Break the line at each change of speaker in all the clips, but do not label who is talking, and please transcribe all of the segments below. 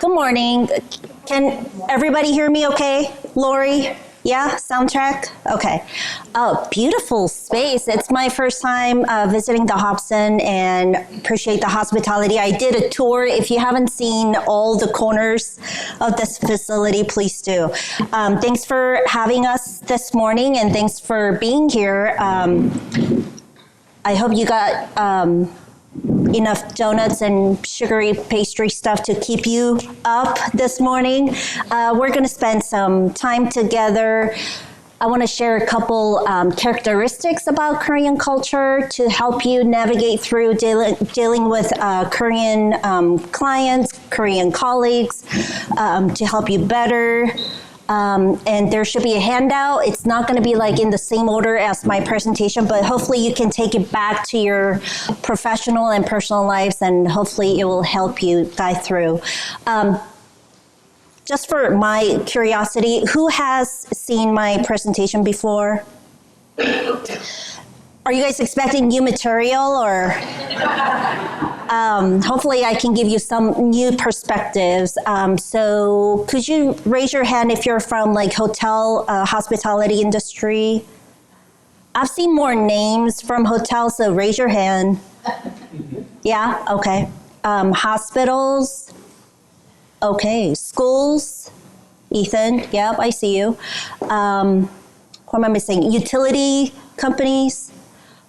Good morning. Can everybody hear me okay? Lori? Yeah, soundtrack? Okay. Oh, beautiful space. It's my first time visiting the Hobson and appreciate the hospitality. I did a tour. If you haven't seen all the corners of this facility, please do. Thanks for having us this morning and thanks for being here. I hope you got enough donuts and sugary pastry stuff to keep you up this morning. We're going to spend some time together. I want to share a couple characteristics about Korean culture to help you navigate through dealing with Korean clients, Korean colleagues, to help you better. And there should be a handout. It's not going to be like in the same order as my presentation, but hopefully you can take it back to your professional and personal lives, and hopefully it will help you guide through. Just for my curiosity, who has seen my presentation before? Are you guys expecting new material, or hopefully I can give you some new perspectives. So could you raise your hand if you're from like hotel, hospitality industry? I've seen more names from hotels, so raise your hand. Yeah, okay. Hospitals, okay. Schools, Ethan, yep, I see you. What am I missing? Utility companies.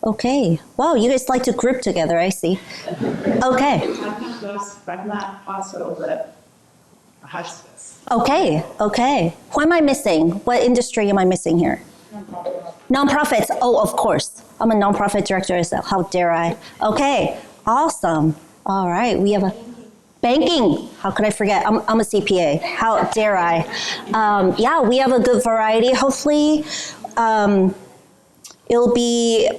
Okay. Wow, you guys like to group together, I see. Okay.
I'm not hospital, but a hospice.
Okay, okay. Who am I missing? What industry am I missing here? Nonprofits. Oh, of course. I'm a nonprofit director, so how dare I? Okay, awesome. All right, we have a banking. How could I forget? I'm a CPA. How dare I? Yeah, we have a good variety. Hopefully, it'll be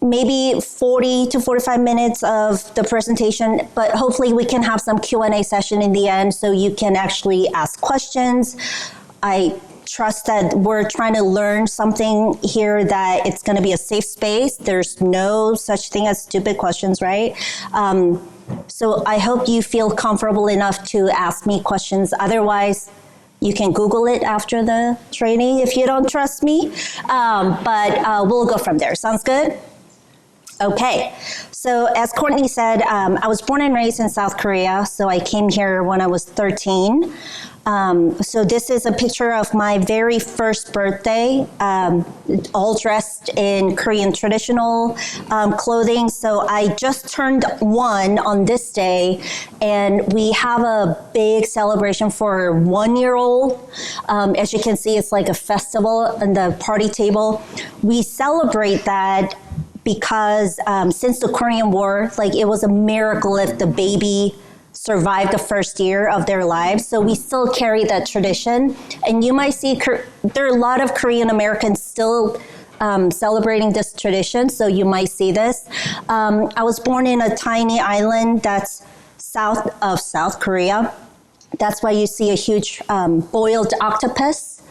maybe 40 to 45 minutes of the presentation, but hopefully we can have some Q&A session in the end so you can actually ask questions. I trust that we're trying to learn something here, that it's going to be a safe space. There's no such thing as stupid questions, right? So I hope you feel comfortable enough to ask me questions. Otherwise, you can Google it after the training if you don't trust me. But we'll go from there. Sounds good? Okay, so as Courtney said, I was born and raised in South Korea, so I came here when I was 13. So this is a picture of my very first birthday, all dressed in Korean traditional clothing. So I just turned 1 on this day, and we have a big celebration for 1-year-old. As you can see, it's like a festival on the party table. We celebrate that because since the Korean War, like it was a miracle if the baby survived the first year of their lives. So we still carry that tradition. And you might see there are a lot of Korean Americans still celebrating this tradition. So you might see this. I was born in a tiny island that's south of South Korea. That's why you see a huge boiled octopus,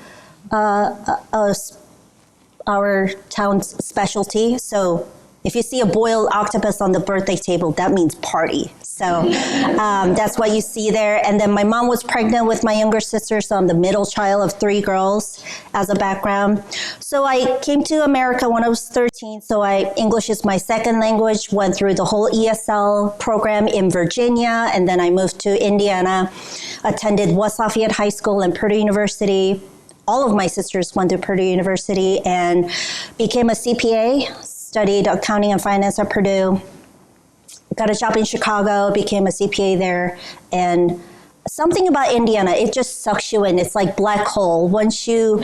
our town's specialty. So if you see a boiled octopus on the birthday table, that means party. So that's what you see there. And then my mom was pregnant with my younger sister, so I'm the middle child of 3 girls as a background. So I came to America when I was 13, so English is my second language, went through the whole ESL program in Virginia, and then I moved to Indiana, attended West Lafayette High School and Purdue University. All of my sisters went to Purdue University and became a CPA, studied accounting and finance at Purdue, got a job in Chicago, became a CPA there, and something about Indiana, it just sucks you in. It's like black hole. Once you've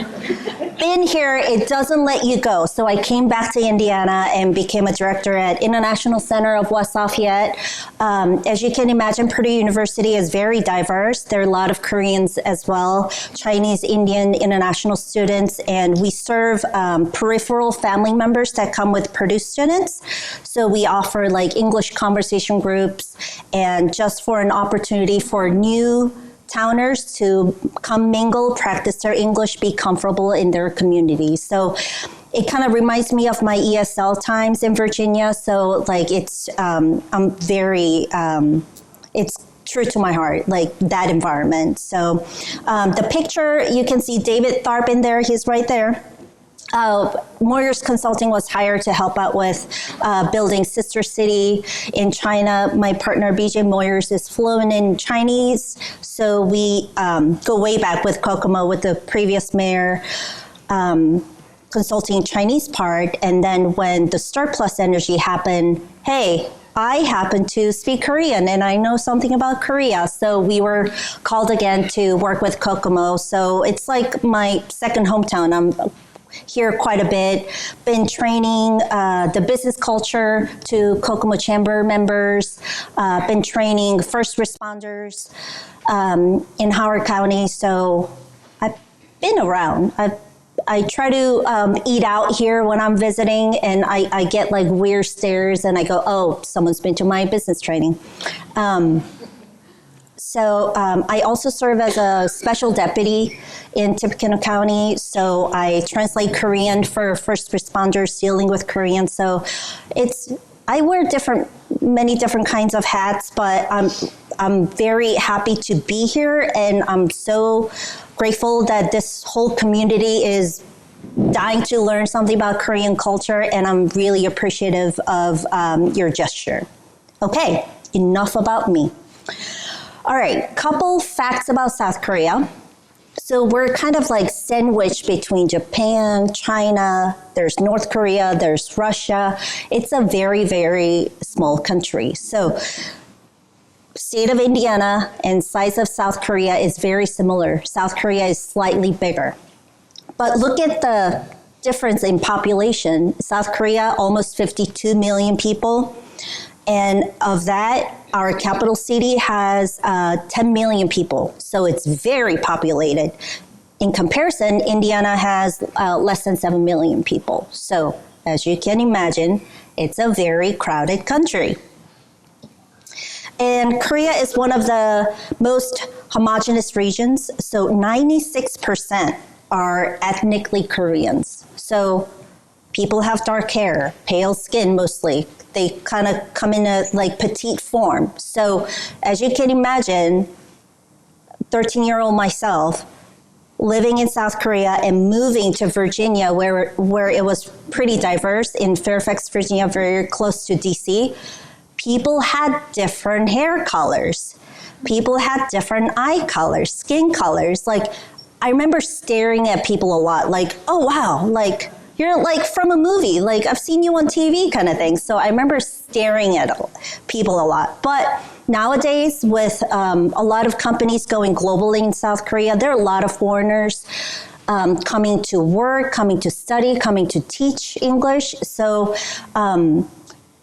been here, it doesn't let you go. So I came back to Indiana and became a director at International Center of West Lafayette. As you can imagine, Purdue University is very diverse. There are a lot of Koreans as well, Chinese, Indian, international students, and we serve peripheral family members that come with Purdue students. So we offer like English conversation groups, and just for an opportunity for new towners to come mingle, practice their English, be comfortable in their community. So it kind of reminds me of my ESL times in Virginia. So like it's, I'm very, it's true to my heart, like that environment. So the picture, you can see David Tharp in there. He's right there. Moyers Consulting was hired to help out with building Sister City in China. My partner, BJ Moyers, is fluent in Chinese. So we go way back with Kokomo, with the previous mayor, consulting Chinese part. And then when the Star Plus Energy happened, hey, I happen to speak Korean and I know something about Korea. So we were called again to work with Kokomo. So it's like my second hometown. I'm here quite a bit, been training the business culture to Kokomo Chamber members, been training first responders in Howard County. So I've been around. I try to eat out here when I'm visiting, and I get like weird stares, and I go, oh, someone's been to my business training. So I also serve as a special deputy in Tippecanoe County. So I translate Korean for first responders dealing with Korean. So I wear many different kinds of hats, but I'm very happy to be here, and I'm so grateful that this whole community is dying to learn something about Korean culture, and I'm really appreciative of your gesture. Okay, enough about me. All right, couple facts about South Korea. So we're kind of like sandwiched between Japan, China, there's North Korea, there's Russia. It's a very, very small country. So state of Indiana and size of South Korea is very similar. South Korea is slightly bigger. But look at the difference in population. South Korea, almost 52 million people. And of that, our capital city has 10 million people. So it's very populated. In comparison, Indiana has less than 7 million people. So as you can imagine, it's a very crowded country. And Korea is one of the most homogenous regions. So 96% are ethnically Koreans. So people have dark hair, pale skin mostly. They kind of come in a like petite form. So as you can imagine, 13-year-old myself living in South Korea and moving to Virginia where it was pretty diverse in Fairfax, Virginia, very close to DC, people had different hair colors. People had different eye colors, skin colors. Like I remember staring at people a lot like, oh wow, like you're like from a movie, like I've seen you on TV kind of thing. So I remember staring at people a lot. But nowadays with a lot of companies going globally in South Korea, there are a lot of foreigners coming to work, coming to study, coming to teach English. So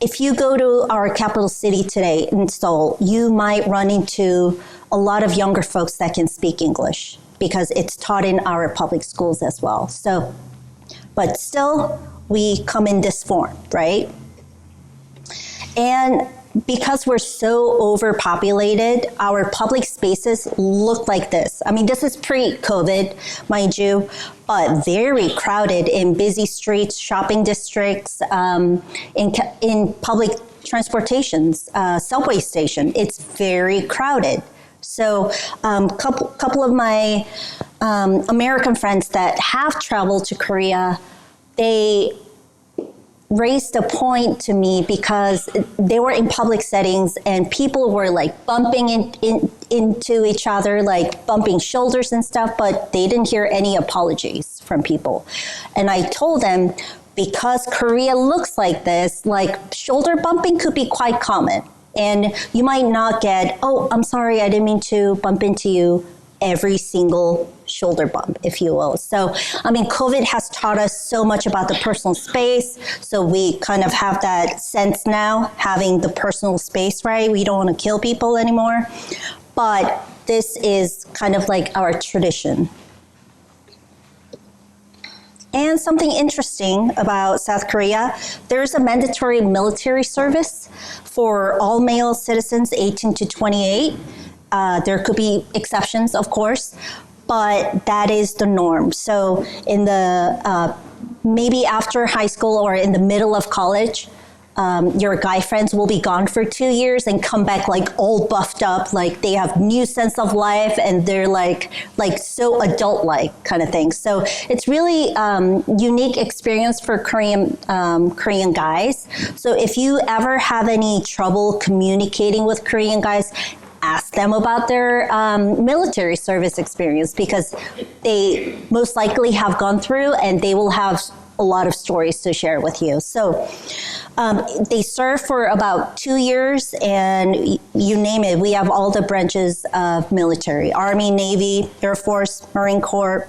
if you go to our capital city today in Seoul, you might run into a lot of younger folks that can speak English because it's taught in our public schools as well. So, but still, we come in this form, right? And because we're so overpopulated, our public spaces look like this. I mean, this is pre-COVID, mind you, but very crowded in busy streets, shopping districts, in public transportations, subway station. It's very crowded. So couple of my American friends that have traveled to Korea, they raised a point to me because they were in public settings and people were like bumping into each other, like bumping shoulders and stuff, but they didn't hear any apologies from people. And I told them, because Korea looks like this, like shoulder bumping could be quite common. And you might not get, oh, I'm sorry, I didn't mean to bump into you, every single shoulder bump, if you will. So, I mean, COVID has taught us so much about the personal space. So we kind of have that sense now, having the personal space, right? We don't want to kill people anymore. But this is kind of like our tradition. And something interesting about South Korea, there's a mandatory military service for all male citizens 18 to 28. There could be exceptions, of course, but that is the norm. So in the maybe after high school or in the middle of college, your guy friends will be gone for 2 years and come back like all buffed up, like they have new sense of life and they're like so adult-like kind of thing. So it's really unique experience for Korean guys. So if you ever have any trouble communicating with Korean guys, ask them about their military service experience, because they most likely have gone through and they will have a lot of stories to share with you. So they serve for about 2 years, and you name it. We have all the branches of military: Army, Navy, Air Force, Marine Corps.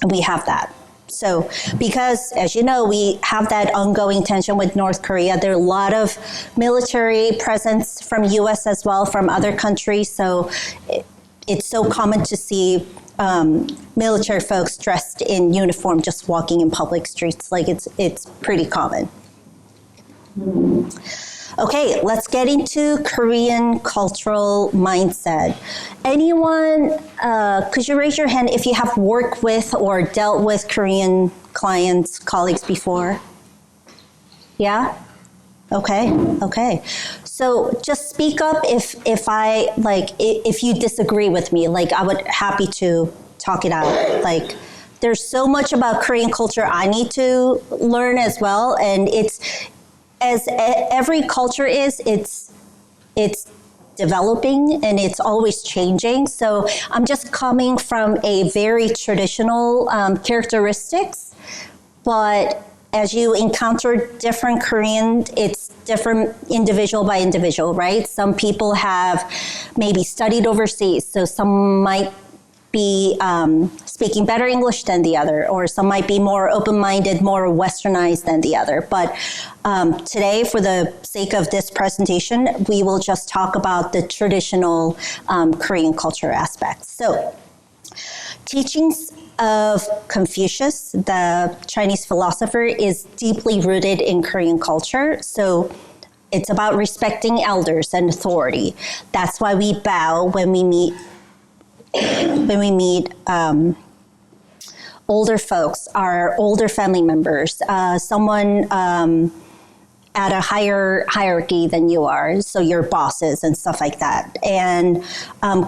We have that. So because, as you know, we have that ongoing tension with North Korea, there are a lot of military presence from U.S. as well, from other countries. So it's so common to see military folks dressed in uniform just walking in public streets. Like it's pretty common. Okay, let's get into Korean cultural mindset. Anyone, could you raise your hand if you have worked with or dealt with Korean clients, colleagues before? Yeah? Okay. So just speak up if you disagree with me. Like, I would happy to talk it out. Like, there's so much about Korean culture I need to learn as well, and it's, as every culture is, it's developing and it's always changing. So I'm just coming from a very traditional characteristics, but as you encounter different Korean, it's different individual by individual, right? Some people have maybe studied overseas, so some might be speaking better English than the other, or some might be more open-minded, more westernized than the other. But today, for the sake of this presentation, we will just talk about the traditional Korean culture aspects. So, teachings of Confucius, the Chinese philosopher, is deeply rooted in Korean culture. So it's about respecting elders and authority. That's why we bow when we meet older folks, our older family members, someone at a higher hierarchy than you are, so your bosses and stuff like that. And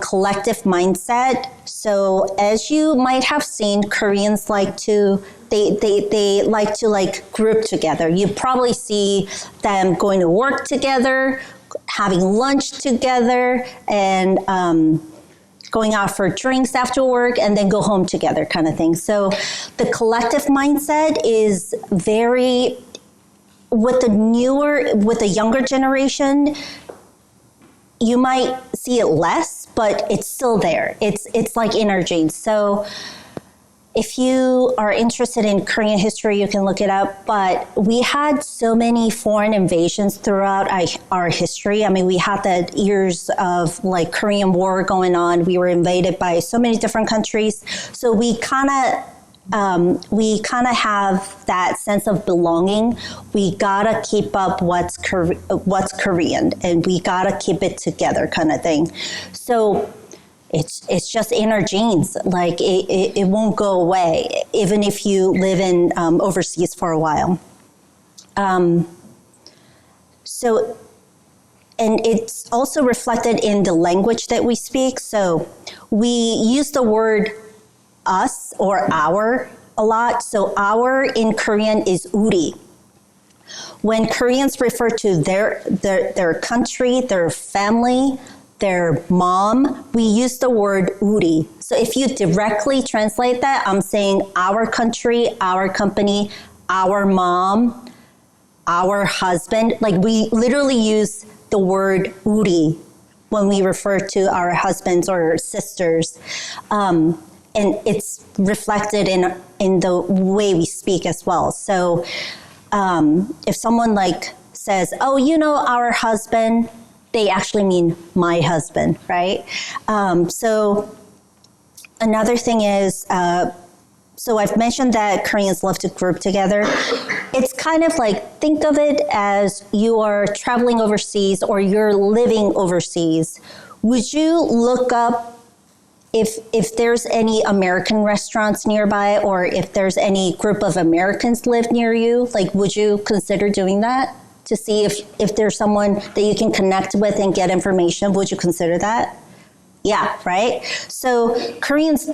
collective mindset. So as you might have seen, Koreans like to, they like to like group together. You probably see them going to work together, having lunch together, and going out for drinks after work, and then go home together kind of thing. So the collective mindset is very, with the younger generation, you might see it less, but it's still there. It's like energy. So if you are interested in Korean history, you can look it up. But we had so many foreign invasions throughout our history. I mean, we had the years of like Korean War going on. We were invaded by so many different countries. So we kind of have that sense of belonging. We gotta keep up what's Korean, and we gotta keep it together, kind of thing. So it's just in our genes. Like it won't go away, even if you live in overseas for a while. So, and it's also reflected in the language that we speak. So we use the word us or our a lot. So our in Korean is uri. When Koreans refer to their country, their family, their mom, we use the word uri. So if you directly translate that, I'm saying our country, our company, our mom, our husband. Like, we literally use the word uri when we refer to our husbands or sisters. And it's reflected in the way we speak as well. So if someone like says, oh, you know, our husband, they actually mean my husband, right? So another thing is, so I've mentioned that Koreans love to group together. It's kind of like, think of it as you are traveling overseas or you're living overseas. Would you look up if there's any American restaurants nearby, or if there's any group of Americans live near you? Like, would you consider doing that to see if there's someone that you can connect with and get information? Would you consider that? Yeah, right? So Koreans,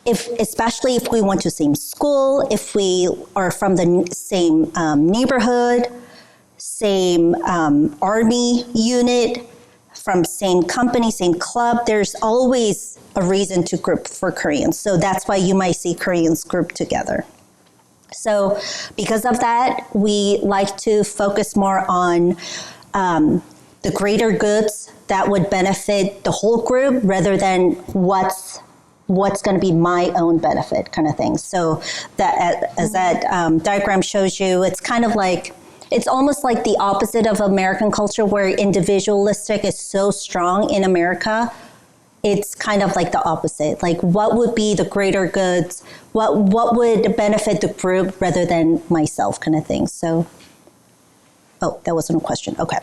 especially if we went to the same school, if we are from the same neighborhood, same army unit, from same company, same club, there's always a reason to group for Koreans. So that's why you might see Koreans grouped together. So because of that, we like to focus more on the greater goods that would benefit the whole group rather than what's going to be my own benefit kind of thing. So that as that diagram shows you, it's kind of like, it's almost like the opposite of American culture where individualistic is so strong in America. It's kind of like the opposite. Like what would be the greater goods? What would benefit the group rather than myself kind of thing. So, oh, that wasn't a question. Okay.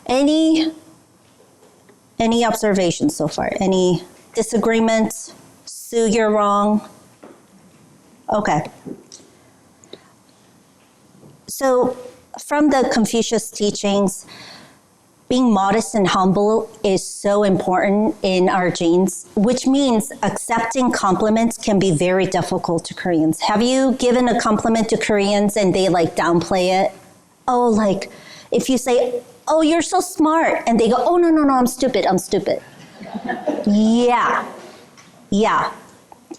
Any observations so far? Any disagreements? Sue, you're wrong. Okay. So from the Confucius teachings, being modest and humble is so important in our genes, which means accepting compliments can be very difficult to Koreans. Have you given a compliment to Koreans and they like downplay it? Oh, like if you say, oh, you're so smart, and they go, oh, no, I'm stupid. Yeah.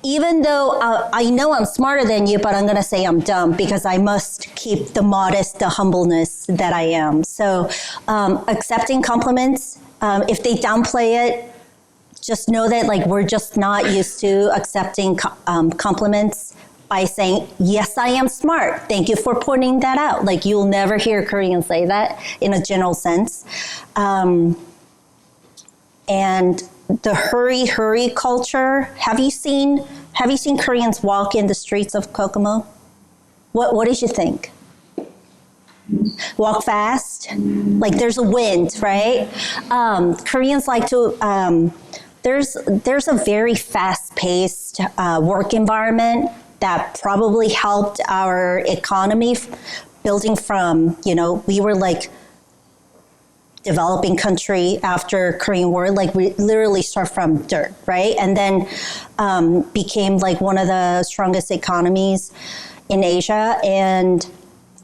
Even though I know I'm smarter than you, but I'm going to say I'm dumb because I must keep the modest, the humbleness that I am. So accepting compliments, if they downplay it, just know that like we're just not used to accepting compliments by saying, yes, I am smart. Thank you for pointing that out. Like you'll never hear Koreans say that in a general sense. And the hurry culture. Have you seen Koreans walk in the streets of Kokomo? What did you think? Walk fast? Like there's a wind, right? Koreans like to, there's a very fast-paced work environment that probably helped our economy building from, we were like developing country after Korean War, like we literally start from dirt, right? And then became like one of the strongest economies in Asia. And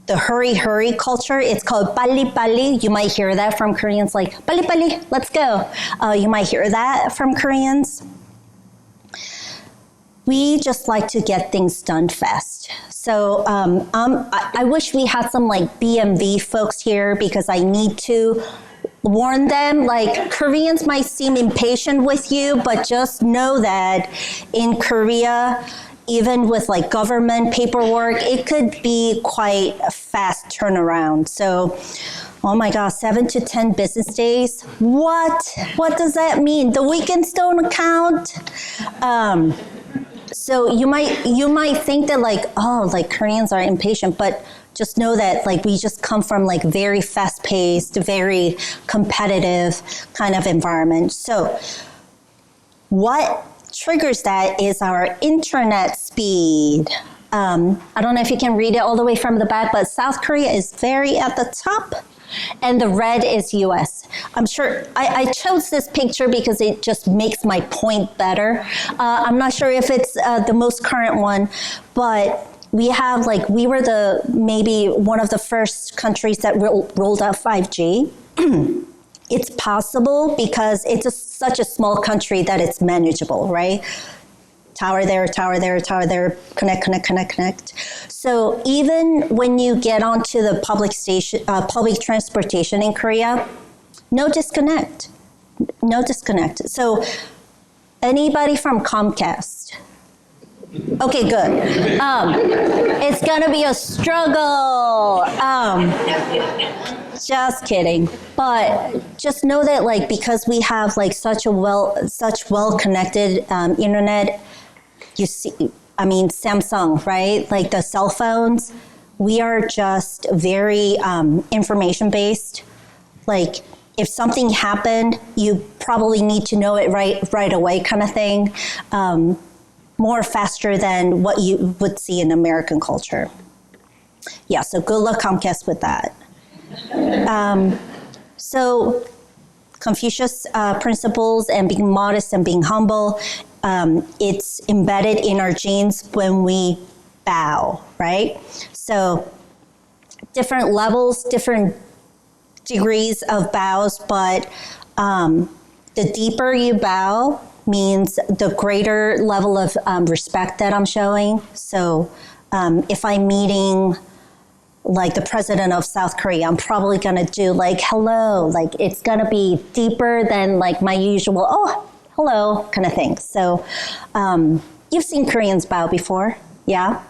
the hurry culture, it's called 빨리. You might hear that from Koreans, like 빨리, let's go. You might hear that from Koreans. We just like to get things done fast. So I wish we had some like BMV folks here because I need to warn them, like Koreans might seem impatient with you, but just know that in Korea, even with like government paperwork, it could be quite a fast turnaround. So, oh my gosh, 7 to 10 business days. What does that mean? The weekends don't count? So you might think that like, oh, like Koreans are impatient, but just know that like we just come from like very fast-paced, very competitive kind of environment. So what triggers that is our internet speed. I don't know if you can read it all the way from the back, but South Korea is very at the top. And the red is US. I'm sure I chose this picture because it just makes my point better. I'm not sure if it's the most current one, but we were maybe one of the first countries that rolled out 5G. It's possible because it's such a small country that it's manageable, right? Tower there, connect. So even when you get onto the public transportation in Korea, no disconnect. So anybody from Comcast? Okay, good. It's gonna be a struggle. Just kidding. But just know that like because we have like such well-connected internet, you see, I mean, Samsung, right? Like the cell phones, we are just very information-based. Like if something happened, you probably need to know it right away kind of thing. More faster than what you would see in American culture. Yeah, so good luck, Comcast, with that. So Confucius principles and being modest and being humble, it's embedded in our genes when we bow, right? So different levels, different degrees of bows, but the deeper you bow means the greater level of respect that I'm showing. So if I'm meeting like the president of South Korea, I'm probably gonna do like, hello, like it's gonna be deeper than like my usual, oh, hello kind of thing. So you've seen Koreans bow before, yeah?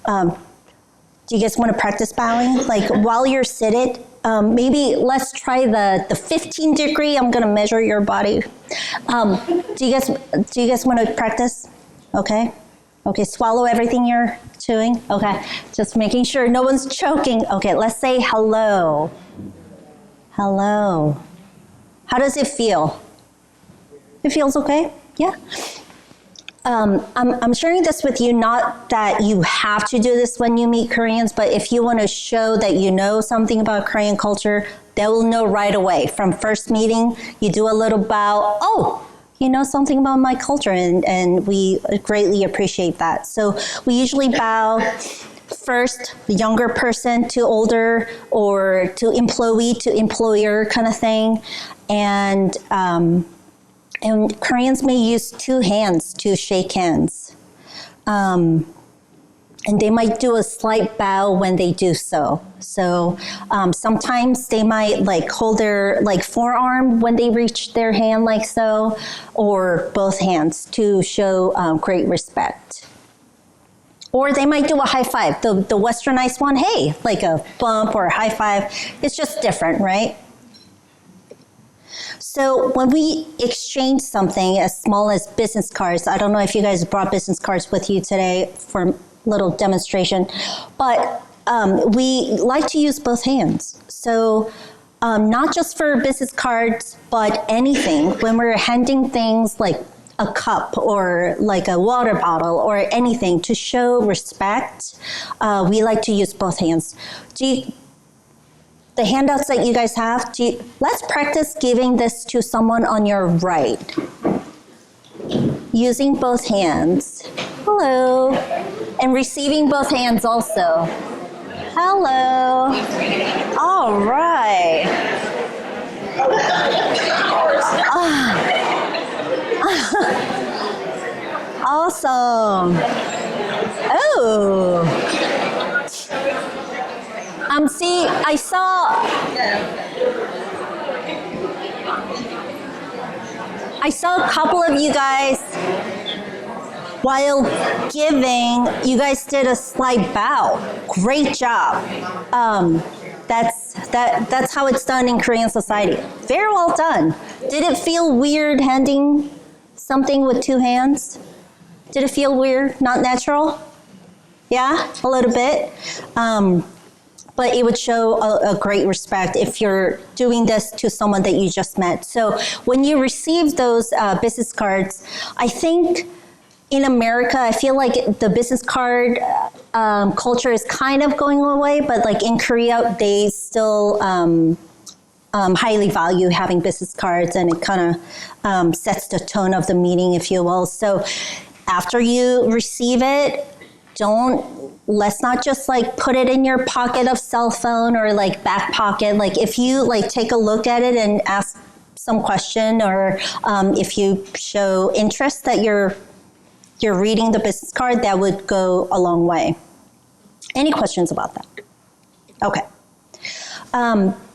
Do you guys wanna practice bowing? Like while you're seated, maybe let's try the 15 degree, I'm gonna measure your body. Do you guys wanna practice? Okay. Okay, swallow everything you're chewing. Okay, just making sure no one's choking. Okay, let's say hello. Hello. How does it feel? It feels okay? Yeah. I'm sharing this with you, not that you have to do this when you meet Koreans, but if you want to show that you know something about Korean culture, they will know right away. From first meeting, you do a little bow. Oh, you know something about my culture, and we greatly appreciate that. So we usually bow first, younger person to older, or to employee to employer kind of thing. And Koreans may use two hands to shake hands. And they might do a slight bow when they do so. So sometimes they might like hold their like forearm when they reach their hand like so, or both hands to show great respect. Or they might do a high five, the westernized one, hey, like a bump or a high five. It's just different, right? So when we exchange something as small as business cards, I don't know if you guys brought business cards with you today for little demonstration, but we like to use both hands. So not just for business cards, but anything. When we're handing things like a cup or like a water bottle or anything to show respect, we like to use both hands. The handouts that you guys have, let's practice giving this to someone on your right. Using both hands. Hello. And receiving both hands also. Hello. All right. Awesome. Oh. See, I saw a couple of you guys, while giving, you guys did a slight bow. Great job. That's how it's done in Korean society. Very well done. Did it feel weird handing something with two hands? Did it feel weird? Not natural? Yeah, a little bit. But it would show a great respect if you're doing this to someone that you just met. So when you receive those business cards, I think in America, I feel like the business card culture is kind of going away, but like in Korea, they still highly value having business cards, and it kind of sets the tone of the meeting, if you will. So after you receive it, let's not just like put it in your pocket of cell phone or like back pocket. Like if you like take a look at it and ask some question, or if you show interest that you're reading the business card, that would go a long way. Any questions about that? Okay.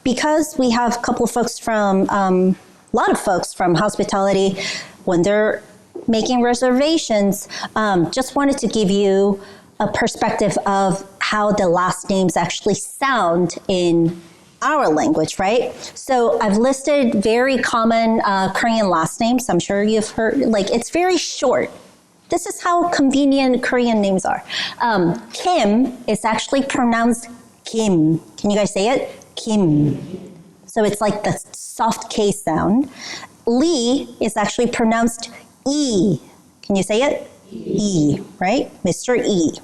Because we have a couple of folks a lot of folks from hospitality, when they're making reservations, just wanted to give you a perspective of how the last names actually sound in our language, right? So I've listed very common Korean last names. I'm sure you've heard, like it's very short. This is how convenient Korean names are. Kim is actually pronounced Kim. Can you guys say it? Kim. So it's like the soft K sound. Lee is actually pronounced E. Can you say it? E, right? Mr. E.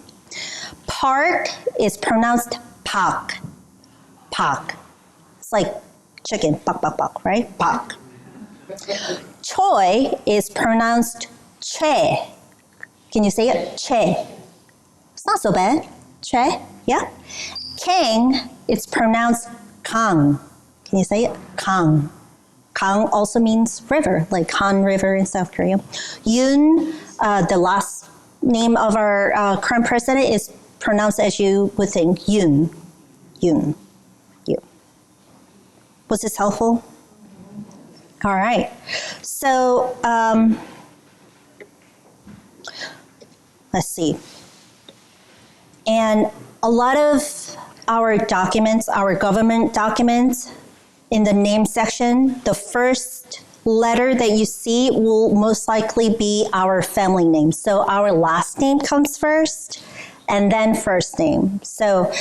Park is pronounced pak. Pak. It's like chicken, pak, pak, pak, right? Pak. Choi is pronounced che. Can you say it? Che. It's not so bad. Che, yeah. Kang, it's pronounced kang. Can you say it? Kang. Kang also means river, like Han River in South Korea. Yoon, the last name of our current president, is pronounced as you would think, Yoon. Yoon. Yoon. Was this helpful? All right. So, let's see. And a lot of our documents, our government documents, in the name section, the first letter that you see will most likely be our family name. So our last name comes first and then first name. So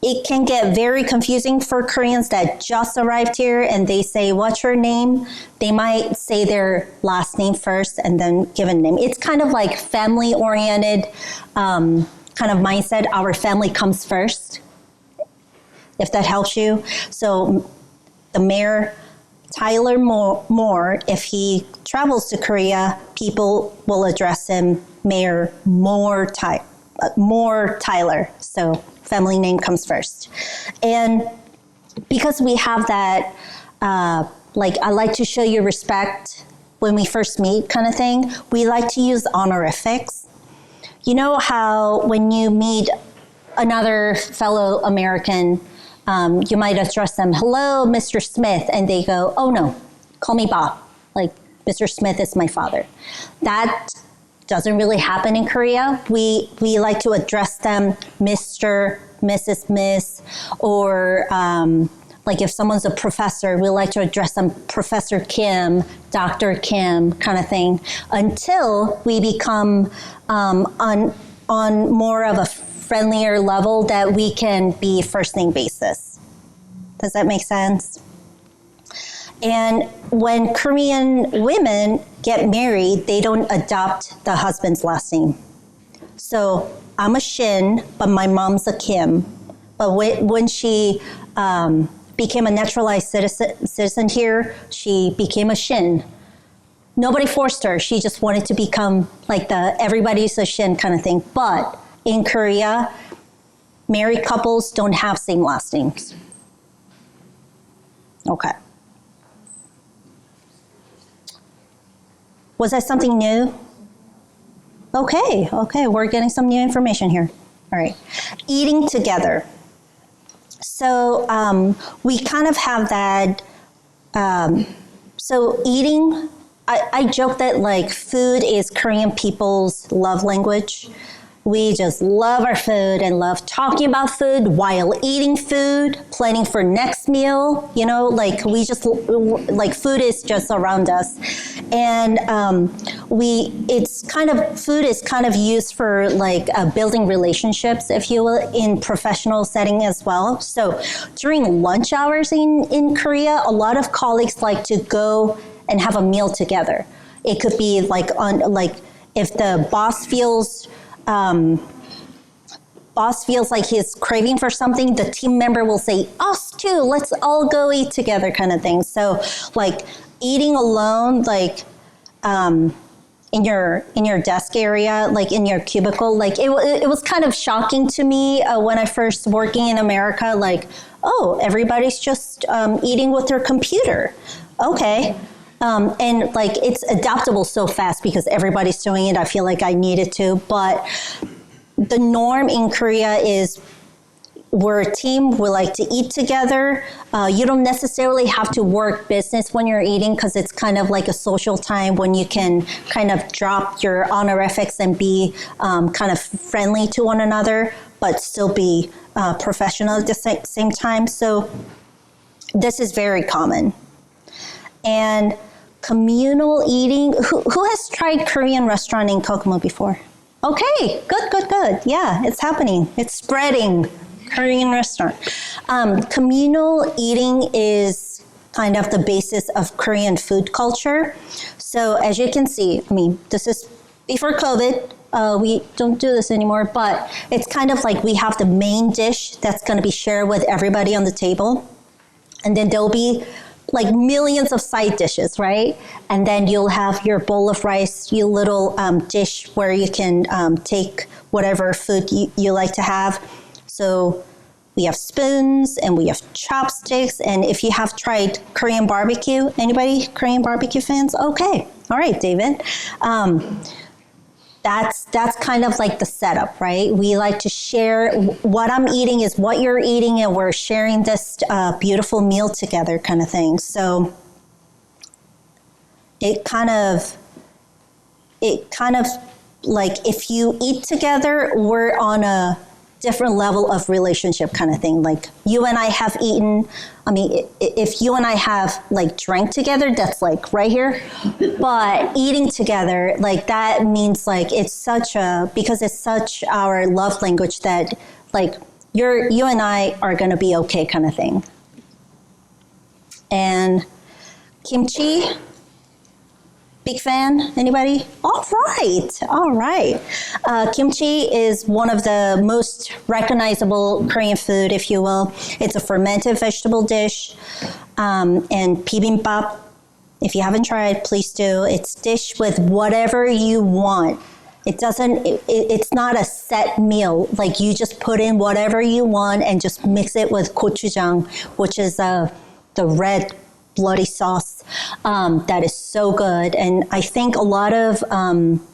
it can get very confusing for Koreans that just arrived here and they say, what's your name? They might say their last name first and then give a name. It's kind of like family-oriented kind of mindset. Our family comes first, if that helps you. So the mayor, Tyler Moore, if he travels to Korea, people will address him Mayor Moore Tyler. So family name comes first. And because we have that, like I like to show you respect when we first meet kind of thing, we like to use honorifics. You know how when you meet another fellow American, you might address them, hello, Mr. Smith, and they go, oh no, call me Bob. Like, Mr. Smith is my father. That doesn't really happen in Korea. We like to address them Mr., Mrs., Miss, or like if someone's a professor, we like to address them Professor Kim, Dr. Kim, kind of thing, until we become on more of a friendlier level that we can be first name basis. Does that make sense? And when Korean women get married, they don't adopt the husband's last name. So I'm a Shin, but my mom's a Kim. But when she became a naturalized citizen here, she became a Shin. Nobody forced her. She just wanted to become like the everybody's a Shin kind of thing. But in Korea, married couples don't have same last names. Okay. Was that something new? Okay, we're getting some new information here. All right. Eating together. So we kind of have that, so eating, I joke that like food is Korean people's love language. We just love our food and love talking about food while eating food, planning for next meal, you know, like we just, like food is just around us. And food is kind of used for like building relationships, if you will, in professional setting as well. So during lunch hours in Korea, a lot of colleagues like to go and have a meal together. It could be like if the boss feels like he's craving for something, the team member will say, us too, let's all go eat together kind of thing. So like eating alone, like in your desk area, like in your cubicle, like it was kind of shocking to me when I first working in America, like, oh, everybody's just eating with their computer. Okay. And like it's adaptable so fast because everybody's doing it. I feel like I needed to, but the norm in Korea is we're a team. We like to eat together. You don't necessarily have to work business when you're eating because it's kind of like a social time when you can kind of drop your honorifics and be kind of friendly to one another, but still be professional at the same time. So this is very common. And communal eating. Who has tried Korean restaurant in Kokomo before? Okay, good. Yeah, it's happening. It's spreading. Korean restaurant. Communal eating is kind of the basis of Korean food culture. So as you can see, I mean, this is before COVID. we don't do this anymore, but it's kind of like we have the main dish that's going to be shared with everybody on the table. And then there'll be like millions of side dishes, right? And then you'll have your bowl of rice, your little dish where you can take whatever food you like to have. So we have spoons and we have chopsticks. And if you have tried Korean barbecue, anybody Korean barbecue fans? Okay. All right, David. That's kind of like the setup, right? We like to share what I'm eating is what you're eating, and we're sharing this beautiful meal together kind of thing. So it kind of like if you eat together, we're on a different level of relationship kind of thing. Like you and I have eaten, I mean, if you and I have like drank together, that's like right here. But eating together, like that means like it's such because it's such our love language that like you and I are going to be okay kind of thing. And kimchi, big fan, anybody? All right. Kimchi is one of the most recognizable Korean food, if you will. It's a fermented vegetable dish. And bibimbap, if you haven't tried, please do. It's dish with whatever you want. It's not a set meal. Like you just put in whatever you want and just mix it with gochujang, which is the red bloody sauce that is so good. And I think a lot of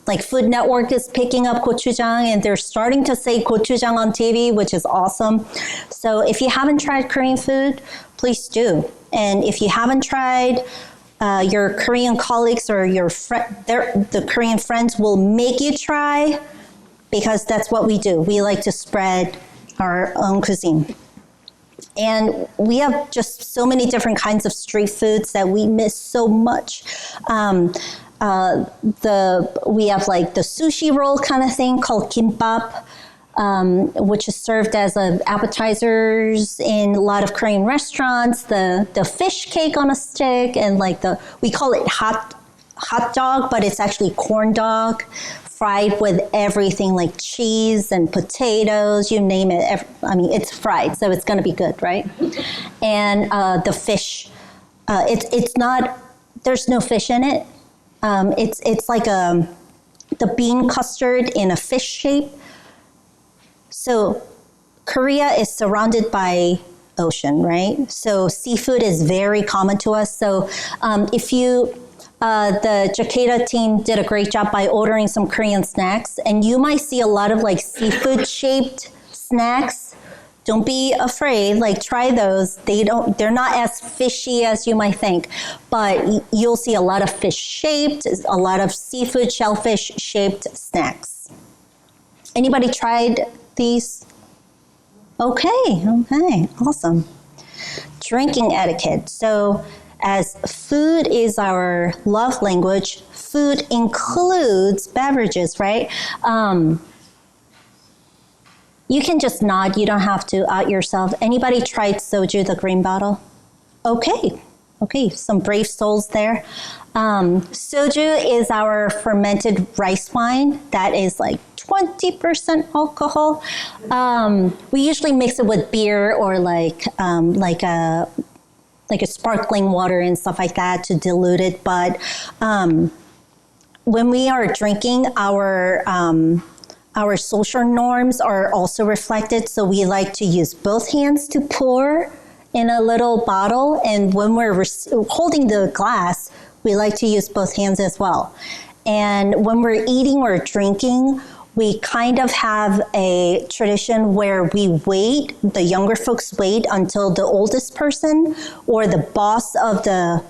like Food Network is picking up gochujang, and they're starting to say gochujang on TV, which is awesome. So if you haven't tried Korean food, please do. And if you haven't tried, your Korean colleagues or the Korean friends will make you try, because that's what we do. We like to spread our own cuisine. And we have just so many different kinds of street foods that we miss so much. We have like the sushi roll kind of thing called kimbap, which is served as appetizers in a lot of Korean restaurants. The fish cake on a stick, and like we call it hot dog, but it's actually corn dog, fried with everything like cheese and potatoes, you name it. I mean, it's fried, so it's going to be good, right? And the fish, it's not, there's no fish in it. It's like the bean custard in a fish shape. So Korea is surrounded by ocean, right? So seafood is very common to us. So if you... the GKEDA team did a great job by ordering some Korean snacks, and you might see a lot of like seafood shaped snacks. Don't be afraid, like try those. They're not as fishy as you might think, but you'll see a lot of fish shaped, a lot of seafood, shellfish shaped snacks. Anybody tried these? Okay, awesome. Drinking etiquette. So as food is our love language, food includes beverages, right? You can just nod. You don't have to out yourself. Anybody tried soju, the green bottle? Okay, some brave souls there. Soju is our fermented rice wine that is like 20% alcohol. We usually mix it with beer or like a sparkling water and stuff like that to dilute it. But when we are drinking, our social norms are also reflected. So we like to use both hands to pour in a little bottle. And when we're holding the glass, we like to use both hands as well. And when we're eating or drinking, we kind of have a tradition where we wait, the younger folks wait until the oldest person or the boss of the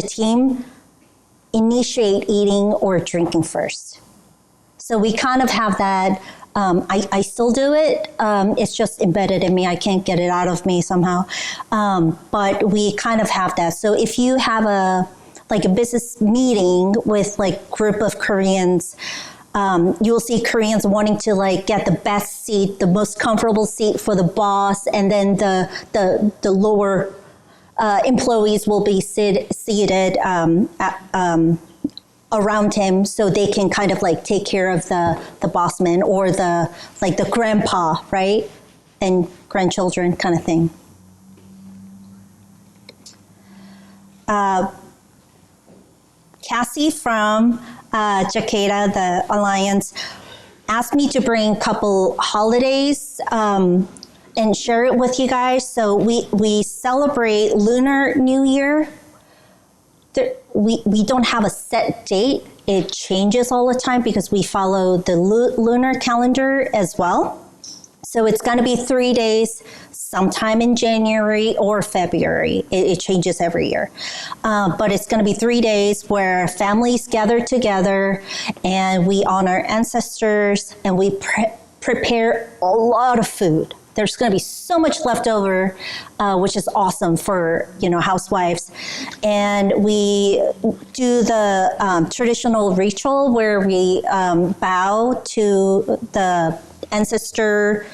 team initiate eating or drinking first. So we kind of have that. I still do it. It's just embedded in me. I can't get it out of me somehow. But we kind of have that. So if you have a business meeting with like group of Koreans, you'll see Koreans wanting to like get the best seat, the most comfortable seat for the boss, and then the lower employees will be seated around him so they can kind of like take care of the boss man or the grandpa, right? And grandchildren kind of thing. Cassie from GKEDA, the Alliance, asked me to bring a couple holidays and share it with you guys. So we celebrate Lunar New Year. We don't have a set date. It changes all the time because we follow the lunar calendar as well. So it's going to be 3 days, sometime in January or February. It changes every year. But it's going to be 3 days where families gather together and we honor ancestors and we prepare a lot of food. There's going to be so much left over, which is awesome for, housewives. And we do the traditional ritual where we bow to the ancestor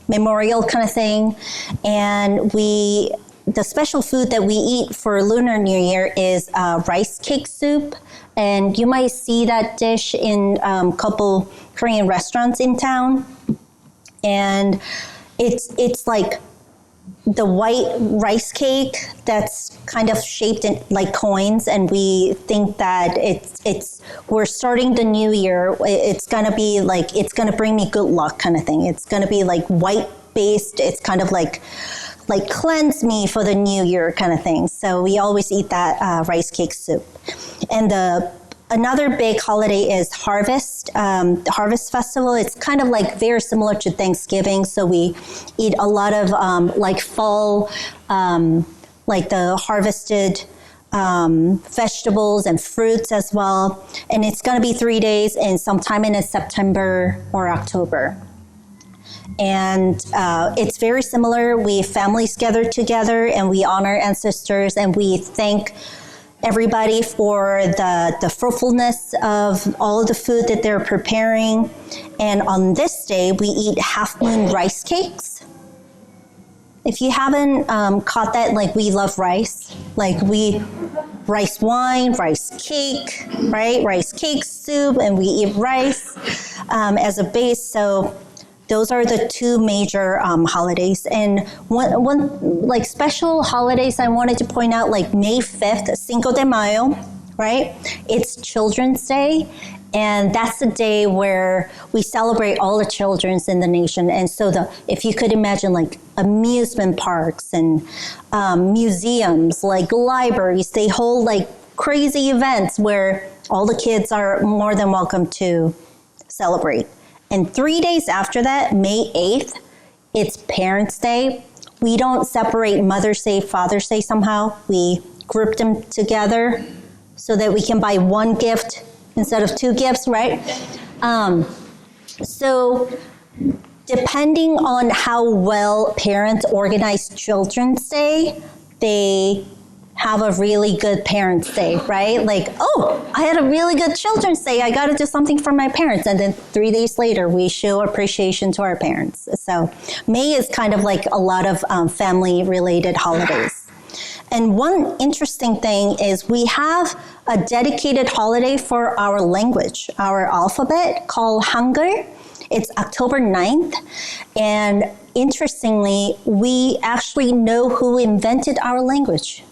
memorial kind of thing. And the special food that we eat for Lunar New Year is rice cake soup. And you might see that dish in a couple Korean restaurants in town. And it's like the white rice cake that's kind of shaped in like coins, and we think that we're starting the new year. It's gonna be like it's gonna bring me good luck kind of thing. It's gonna be like white based. It's kind of like cleanse me for the new year kind of thing. So we always eat that rice cake soup. And another big holiday is Harvest, the Harvest Festival. It's kind of like very similar to Thanksgiving. So we eat a lot of like fall, like the harvested vegetables and fruits as well. And it's going to be 3 days and sometime in September or October. And it's very similar. Families gather together and we honor ancestors and we thank everybody for the fruitfulness of all of the food that they're preparing. And on this day, we eat half moon rice cakes. If you haven't caught that, like we love rice. Like rice wine, rice cake, right? Rice cake soup, and we eat rice as a base. So those are the two major holidays. And one like special holidays I wanted to point out, like May 5th, Cinco de Mayo, right? It's Children's Day. And that's the day where we celebrate all the children in the nation. And so if you could imagine like amusement parks and museums, like libraries, they hold like crazy events where all the kids are more than welcome to celebrate. And 3 days after that, May 8th, it's Parents' Day. We don't separate Mother's Day, Father's Day somehow. We group them together so that we can buy one gift instead of two gifts, right? So depending on how well parents organize Children's Day, they have a really good Parents' Day, right? Like, oh, I had a really good Children's Day. I got to do something for my parents. And then 3 days later, we show appreciation to our parents. So May is kind of like a lot of family-related holidays. And one interesting thing is we have a dedicated holiday for our language, our alphabet called Hangul. It's October 9th. And interestingly, we actually know who invented our language.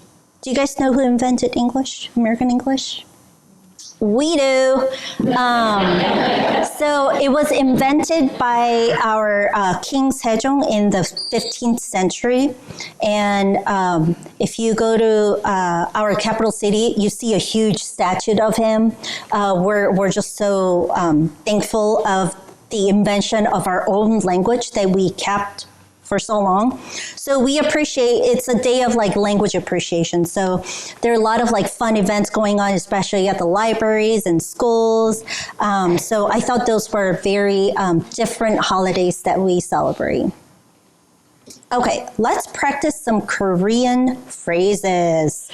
Do you guys know who invented English, American English? We do. So it was invented by our King Sejong in the 15th century. And if you go to our capital city, you see a huge statue of him. We're just so thankful of the invention of our own language that we kept for so long. So we appreciate, it's a day of like language appreciation. So there are a lot of like fun events going on, especially at the libraries and schools. So I thought those were very different holidays that we celebrate. Okay, let's practice some Korean phrases.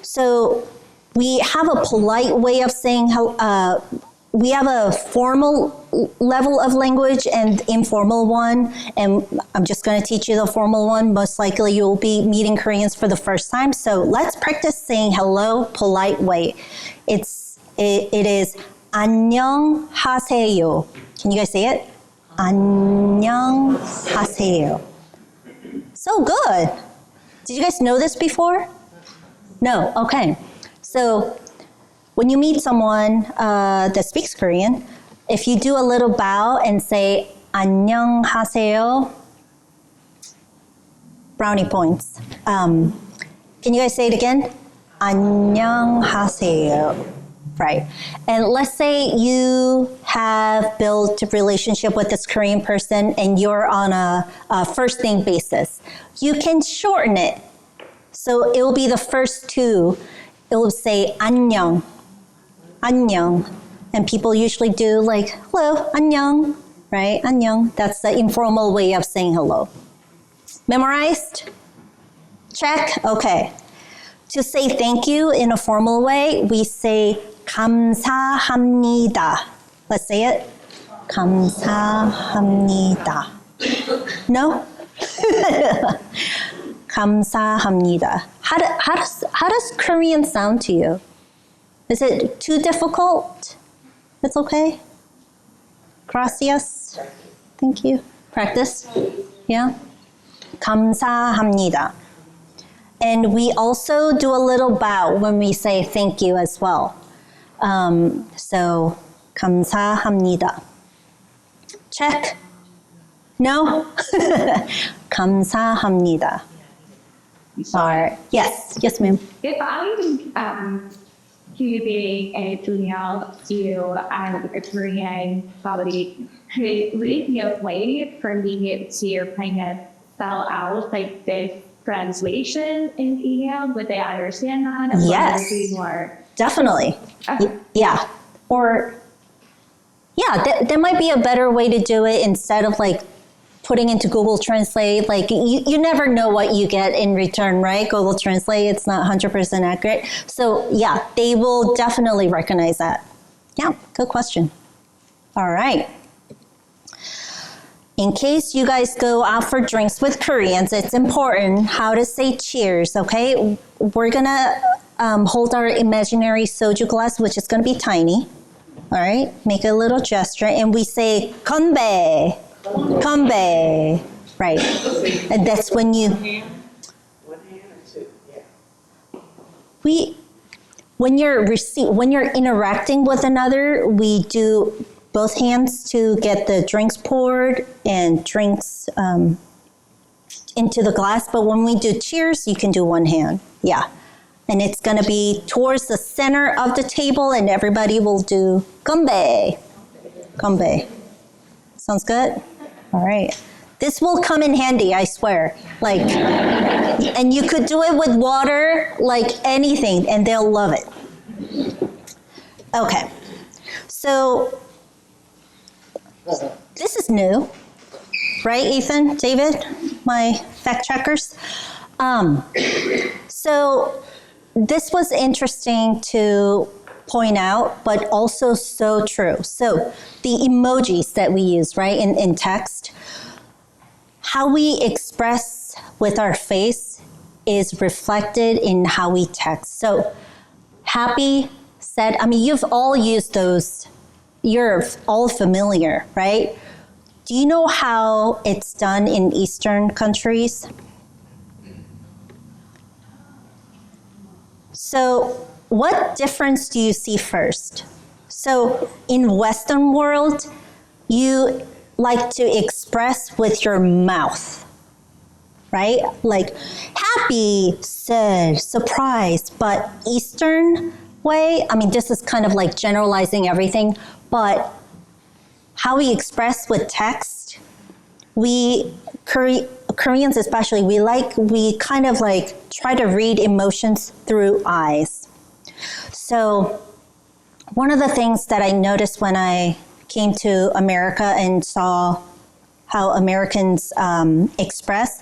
So we have a polite way of saying we have a formal level of language and informal one, and I'm just going to teach you the formal one. Most likely you'll be meeting Koreans for the first time, so let's practice saying hello polite way. It is 안녕하세요. Can you guys say it? 안녕하세요. So good. Did you guys know this before? No, okay. So when you meet someone that speaks Korean, if you do a little bow and say 안녕하세요, brownie points. Can you guys say it again? 안녕하세요. Right. And let's say you have built a relationship with this Korean person and you're on a first name basis. You can shorten it. So it will be the first two. It will say 안녕, 안녕. And people usually do like, hello, 안녕, right? 안녕. That's the informal way of saying hello. Memorized? Check? Okay. To say thank you in a formal way, we say 감사합니다. Let's say it. 감사합니다. No? 감사합니다. How does Korean sound to you? Is it too difficult? It's okay? Gracias. Thank you. Practice? Yeah? 감사합니다. And we also do a little bow when we say thank you as well. So, 감사합니다. Check? No? 감사합니다. All right. Yes. Yes, ma'am.
If I'm giving a tutorial to a Korean public, would it be a way for me to kind of spell out like this translation in email? Would they understand that?
Yes. Definitely.
Okay.
Yeah. Or, yeah, that might be a better way to do it instead of like putting into Google Translate. Like you never know what you get in return, right? Google Translate, it's not 100% accurate. So yeah, they will definitely recognize that. Yeah, good question. All right. In case you guys go out for drinks with Koreans, it's important how to say cheers, okay? We're gonna hold our imaginary soju glass, which is gonna be tiny. All right, make a little gesture, and we say 건배, 건배, right? And that's when you.
1 hand or 2? Yeah.
When you're interacting with another, we do both hands to get the drinks poured and drinks into the glass. But when we do cheers, you can do one hand. Yeah. And it's going to be towards the center of the table, and everybody will do 건배. 건배. Sounds good? All right. This will come in handy, I swear. Like, and you could do it with water, like anything, and they'll love it. Okay. So, this is new, right, Ethan, David, my fact checkers? So, this was interesting to point out, but also so true. So, the emojis that we use, right, in text, how we express with our face is reflected in how we text. So, happy, sad, I mean, you've all used those. You're all familiar, right? Do you know how it's done in Eastern countries? So what difference do you see first? So in Western world, you like to express with your mouth, right? Like happy, sad, surprised. But Eastern way, I mean, this is kind of like generalizing everything, but how we express with text, Koreans especially, we kind of like try to read emotions through eyes. So one of the things that I noticed when I came to America and saw how Americans express,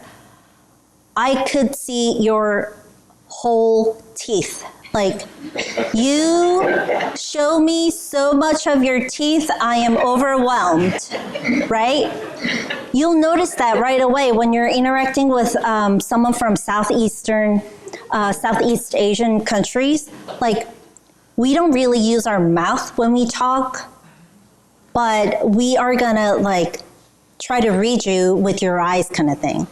I could see your whole teeth Like, you show me so much of your teeth, I am overwhelmed, right? You'll notice that right away when you're interacting with someone from Southeast Asian countries. Like, we don't really use our mouth when we talk, but we are gonna like try to read you with your eyes kind of thing,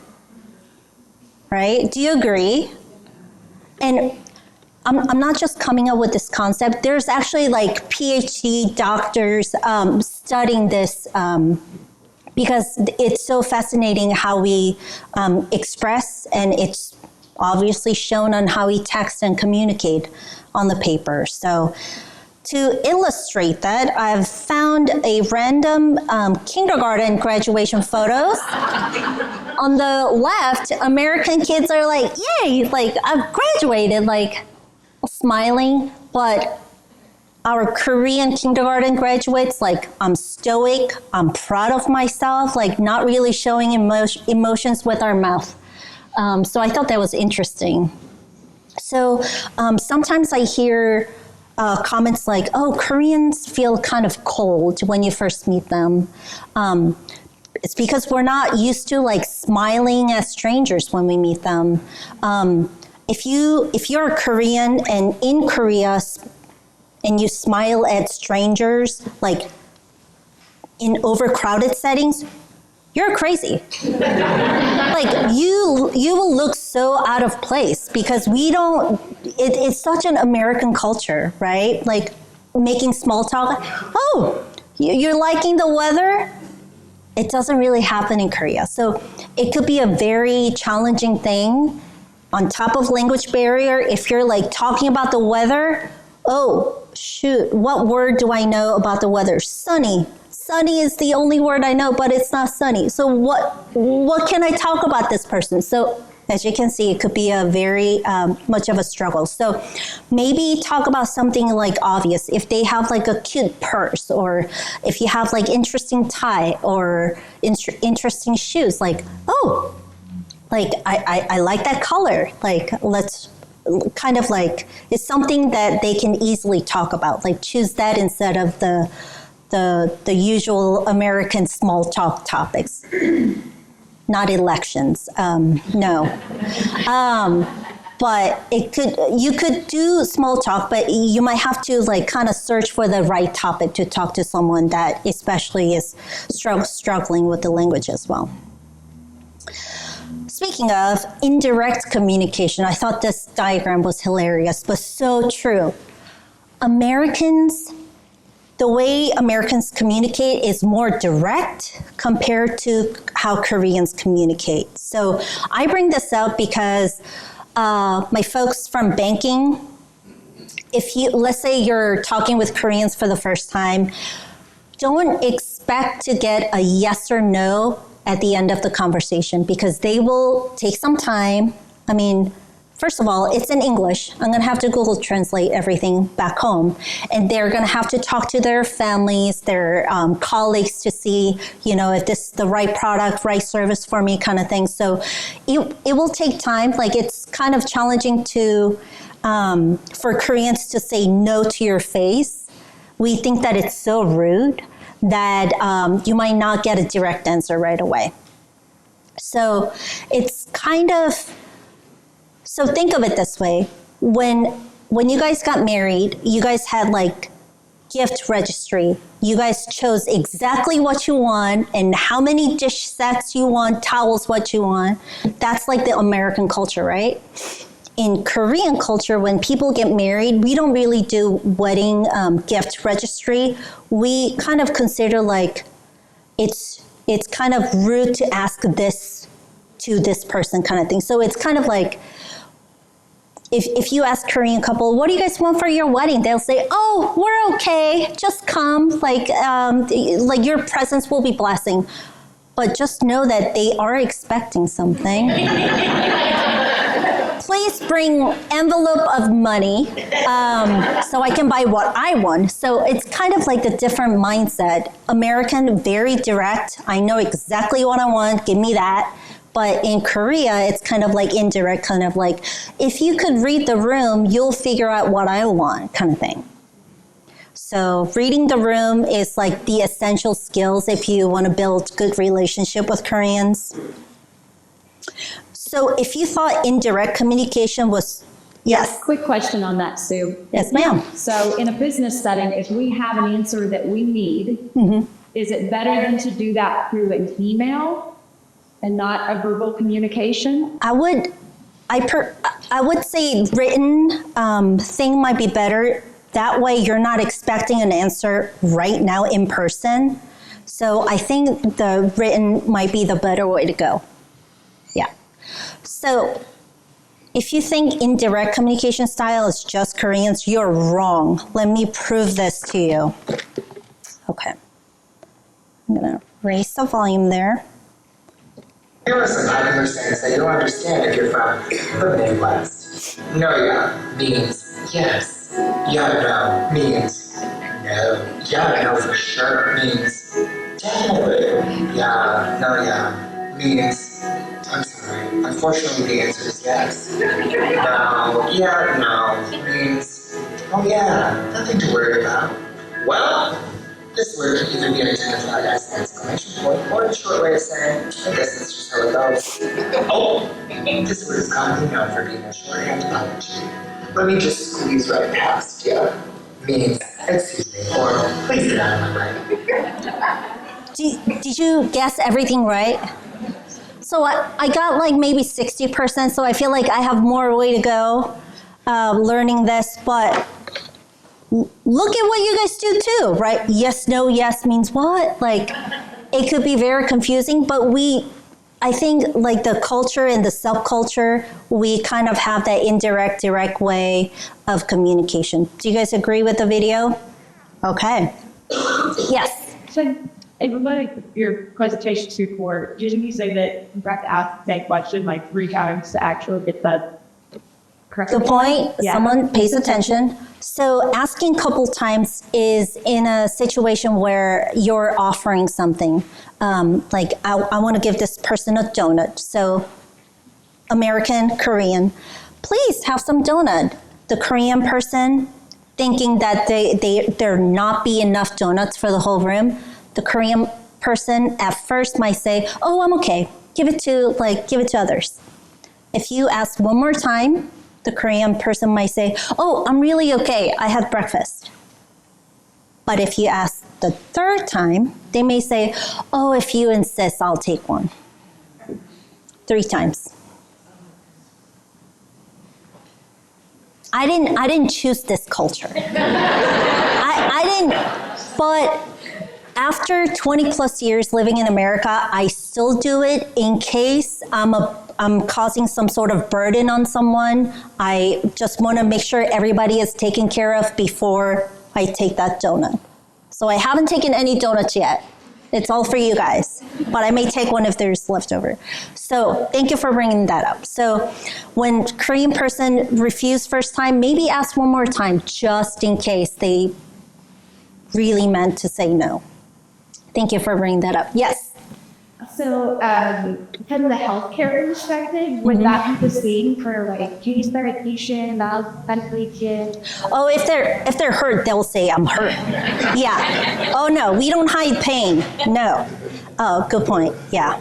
right? Do you agree? And I'm not just coming up with this concept. There's actually like PhD doctors studying this because it's so fascinating how we express, and it's obviously shown on how we text and communicate on the paper. So to illustrate that, I've found a random kindergarten graduation photos. On the left, American kids are like, yay, like I've graduated, like smiling, but our Korean kindergarten graduates, like I'm stoic, I'm proud of myself, like not really showing emotions with our mouth. So I thought that was interesting. So sometimes I hear comments like, oh, Koreans feel kind of cold when you first meet them. It's because we're not used to like smiling at strangers when we meet them. If you're a Korean and in Korea and you smile at strangers, like in overcrowded settings, you're crazy. Like you will look so out of place because we don't, it's such an American culture, right? Like making small talk. Oh, you're liking the weather? It doesn't really happen in Korea. So it could be a very challenging thing. On top of language barrier, if you're like talking about the weather, oh, shoot, what word do I know about the weather? Sunny. Sunny is the only word I know, but it's not sunny. So what can I talk about this person? So as you can see, it could be a very much of a struggle. So maybe talk about something like obvious. If they have like a cute purse, or if you have like interesting tie or interesting shoes, like, oh, like I like that color. Like let's kind of like, it's something that they can easily talk about. Like choose that instead of the usual American small talk topics. Not elections, no. But you could do small talk, but you might have to like kind of search for the right topic to talk to someone that especially is struggling with the language as well. Speaking of indirect communication, I thought this diagram was hilarious, but so true. The way Americans communicate is more direct compared to how Koreans communicate. So I bring this up because my folks from banking, let's say you're talking with Koreans for the first time, don't expect to get a yes or no at the end of the conversation because they will take some time. I mean, first of all, it's in English. I'm going to have to Google Translate everything back home. And they're going to have to talk to their families, their colleagues to see, if this is the right product, right service for me kind of thing. So it will take time. Like it's kind of challenging for Koreans to say no to your face. We think that it's so rude that you might not get a direct answer right away. So it's kind of, so think of it this way. When you guys got married, you guys had like gift registry. You guys chose exactly what you want and how many dish sets you want, towels, what you want. That's like the American culture, right? In Korean culture, when people get married, we don't really do wedding gift registry. We kind of consider like it's kind of rude to ask this to this person kind of thing. So it's kind of like, if you ask Korean couple, what do you guys want for your wedding? They'll say, oh, we're okay. Just come. Like your presence will be blessing. But just know that they are expecting something. Please bring envelope of money so I can buy what I want. So it's kind of like a different mindset. American, very direct. I know exactly what I want. Give me that. But in Korea, it's kind of like indirect, kind of like, if you could read the room, you'll figure out what I want, kind of thing. So reading the room is like the essential skills if you want to build good relationship with Koreans. So if you thought indirect communication was, yes.
Quick question on that, Sue.
Yes, ma'am.
So in a business setting, if we have an answer that we need, is it better than to do that through an email and not a verbal communication?
I would say written thing might be better. That way you're not expecting an answer right now in person. So I think the written might be the better way to go. Yeah. So if you think indirect communication style is just Koreans, you're wrong. Let me prove this to you. Okay. I'm gonna raise the volume there.
There are some popular sayings that you'll understand if you're from the Midwest. No, yeah means yes. Yeah, no means no. Yeah, no for sure means definitely. Yeah, no, yeah means I'm sorry. Unfortunately, the answer is yes. No, yeah, no means oh yeah, nothing to worry about. Well, this word can either be identified as an exclamation point or a short way of saying, I guess that's just how it goes. Oh, this word is commonly known for being a shorthand apology. Let me just squeeze right past you. Means, excuse me, or please get out of my way.
Did you guess everything right? So I got like maybe 60%, so I feel like I have more way to go learning this, but look at what you guys do too, right? Yes, no, yes means what? Like, it could be very confusing, but I think like the culture and the subculture, we kind of have that indirect, direct way of communication. Do you guys agree with the video? Okay. Yes.
So, in one of your presentations before, didn't you say that you have to ask the same question like 3 times to actually get the correct
Good point.
Yeah.
Someone pays attention. So asking a couple times is in a situation where you're offering something. Like, I want to give this person a donut. So American, Korean, please have some donut. The Korean person thinking that there not be enough donuts for the whole room. The Korean person at first might say, oh, I'm okay. Give it to others. If you ask one more time, the Korean person might say, oh, I'm really okay. I had breakfast. But if you ask the third time, they may say, oh, if you insist, I'll take one. 3 times. I didn't choose this culture. I didn't, but after 20 plus years living in America, I still do it in case I'm causing some sort of burden on someone. I just want to make sure everybody is taken care of before I take that donut. So I haven't taken any donuts yet. It's all for you guys, but I may take one if there's leftover. So thank you for bringing that up. So when Korean person refused first time, maybe ask one more time just in case they really meant to say no. Thank you for bringing that up. Yes.
So, kind of the healthcare perspective, would that be the same for like case medication, ventilation?
Oh, if they're hurt, they'll say I'm hurt. Yeah. Oh no, we don't hide pain. No. Oh, good point. Yeah.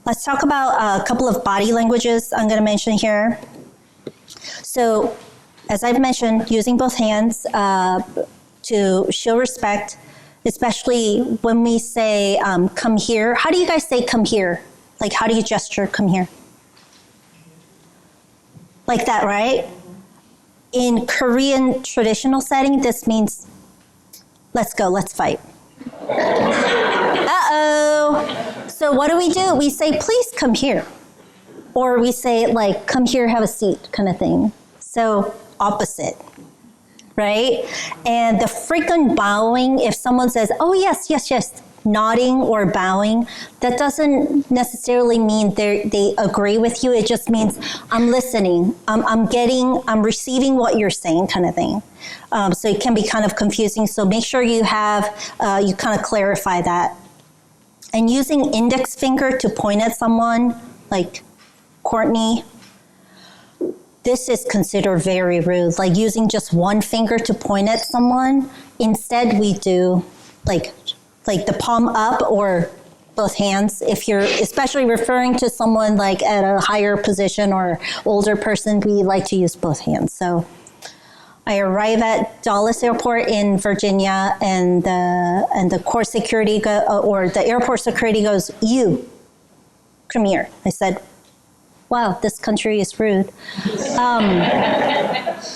Let's talk about a couple of body languages I'm going to mention here. So, as I've mentioned, using both hands to show respect. Especially when we say, come here. How do you guys say come here? Like, how do you gesture come here? Like that, right? In Korean traditional setting, this means, let's go, let's fight. Uh-oh. So what do? We say, please come here. Or we say, like, come here, have a seat, kind of thing. So opposite. Right? And the frequent bowing, if someone says, oh, yes, yes, yes, nodding or bowing, that doesn't necessarily mean they agree with you. It just means I'm listening, I'm receiving what you're saying kind of thing. So it can be kind of confusing. So make sure you kind of clarify that. And using index finger to point at someone, like Courtney, this is considered very rude. Like using just one finger to point at someone. Instead, we do like the palm up or both hands. If you're especially referring to someone like at a higher position or older person, we like to use both hands. So I arrive at Dulles Airport in Virginia, and the court security or the airport security goes, "You, come here." I said, "Wow, this country is rude."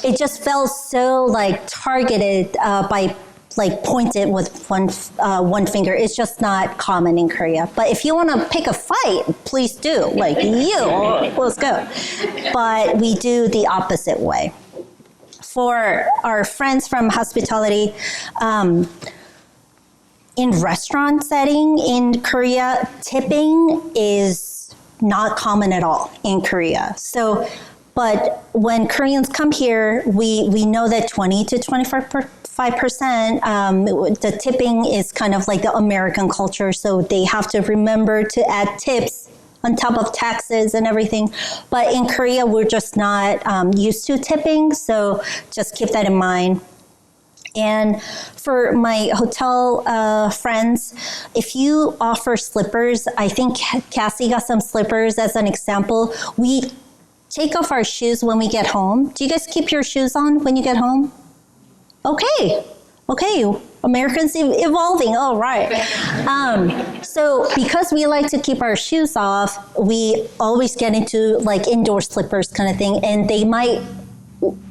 It just felt so like targeted by like pointed with one finger. It's just not common in Korea. But if you want to pick a fight, please do. Like let's go. But we do the opposite way. For our friends from hospitality, in restaurant setting in Korea, tipping is not common at all in Korea. So, but when Koreans come here, we know that 20 to 25%, the tipping is kind of like the American culture. So they have to remember to add tips on top of taxes and everything. But in Korea, we're just not used to tipping. So just keep that in mind. And for my hotel friends, if you offer slippers, I think Cassie got some slippers as an example. We take off our shoes when we get home. Do you guys keep your shoes on when you get home? Okay. Americans evolving. Oh, right. So because we like to keep our shoes off, we always get into like indoor slippers kind of thing. And they might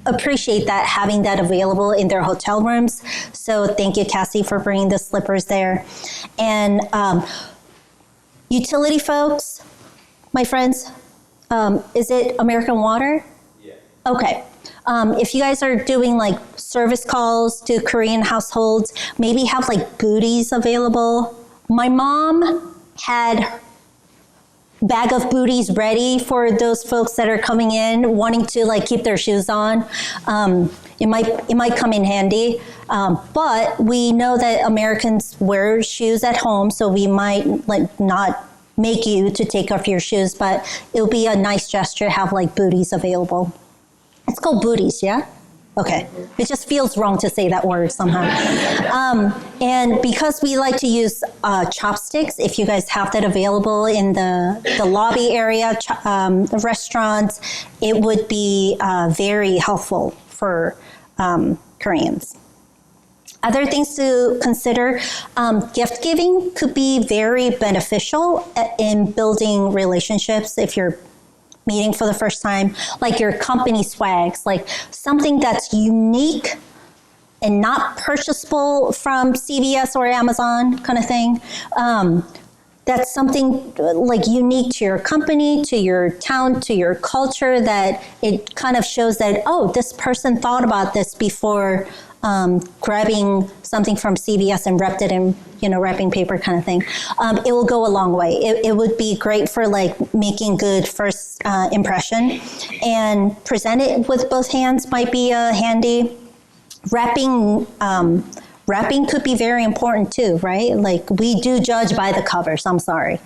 appreciate that, having that available in their hotel rooms. So thank you, Cassie, for bringing the slippers there. And utility folks, my friends, is it American Water? Yeah. Okay. If you guys are doing like service calls to Korean households, maybe have like booties available. My mom had bag of booties ready for those folks that are coming in wanting to like keep their shoes on. It might come in handy, but we know that Americans wear shoes at home, so we might like not make you to take off your shoes, but it'll be a nice gesture to have like booties available. It's called booties, yeah? Okay. It just feels wrong to say that word somehow. And because we like to use chopsticks, if you guys have that available in the lobby area, the restaurants, it would be very helpful for Koreans. Other things to consider, gift giving could be very beneficial in building relationships if you're meeting for the first time, like your company swags, like something that's unique and not purchasable from CVS or Amazon kind of thing. That's something like unique to your company, to your town, to your culture, that it kind of shows that, oh, this person thought about this before grabbing something from CVS and wrapped it in, wrapping paper kind of thing. It will go a long way. It would be great for like making good first impression, and present it with both hands might be handy. Wrapping could be very important too, right? Like we do judge by the covers. I'm sorry.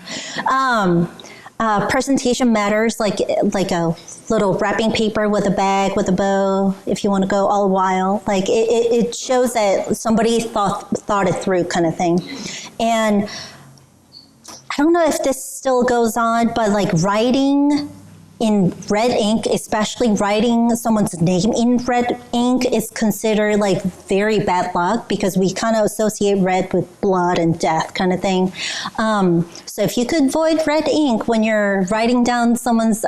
Presentation matters, like a little wrapping paper with a bag with a bow, if you want to go all wild. Like it shows that somebody thought it through kind of thing. And I don't know if this still goes on, but like writing in red ink, especially writing someone's name in red ink, is considered like very bad luck, because we kind of associate red with blood and death kind of thing. So if you could avoid red ink when you're writing down someone's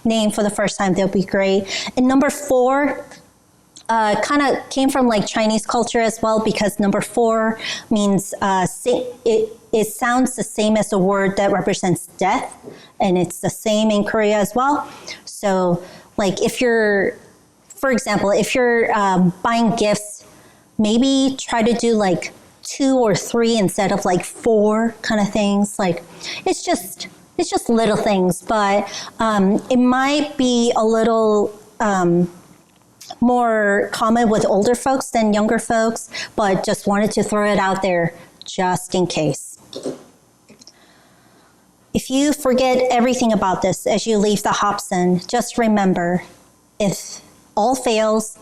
name for the first time, that would be great. And number 4 kind of came from like Chinese culture as well, because number 4 means it sounds the same as the word that represents death, and it's the same in Korea as well. So like for example, if you're buying gifts, maybe try to do like 2 or 3 instead of like 4 kind of things. Like it's just little things, but it might be a little more common with older folks than younger folks, but just wanted to throw it out there just in case. if you forget everything about this as you leave the Hobson, just remember, if all fails,